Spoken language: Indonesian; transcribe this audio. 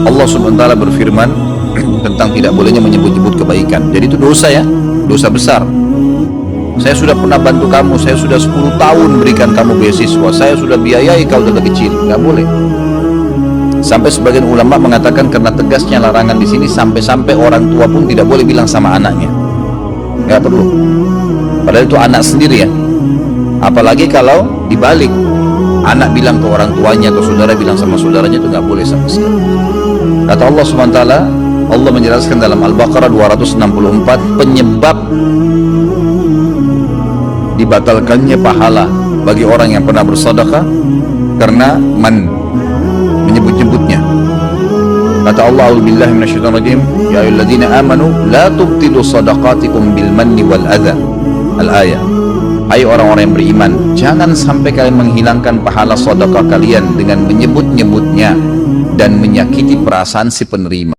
Allah Subhanahu wa taala berfirman tentang tidak bolehnya menyebut-nyebut kebaikan. Jadi itu dosa ya, dosa besar. Saya sudah pernah bantu kamu, saya sudah 10 tahun berikan kamu beasiswa, saya sudah biayai kau dari kecil, nggak boleh. Sampai sebagian ulama mengatakan karena tegasnya larangan di sini, sampai-sampai orang tua pun tidak boleh bilang sama anaknya, nggak perlu. Padahal itu anak sendiri ya. Apalagi kalau dibalik, anak bilang ke orang tuanya atau saudara bilang sama saudaranya, itu nggak boleh sama sekali. Kata Allah SWT, Allah menjelaskan dalam Al-Baqarah 264 penyebab dibatalkannya pahala bagi orang yang pernah bersedekah karena menyebut-nyebutnya. Kata Allah, a'udzubillahi minasyaitonirrajim, ya ayyuhalladzina amanu la tubtilu shadaqatikum bil manni wal adza. Al-ayah. Hai orang-orang yang beriman, jangan sampai kalian menghilangkan pahala sedekah kalian dengan menyebut-nyebutnya dan menyakiti perasaan si penerima.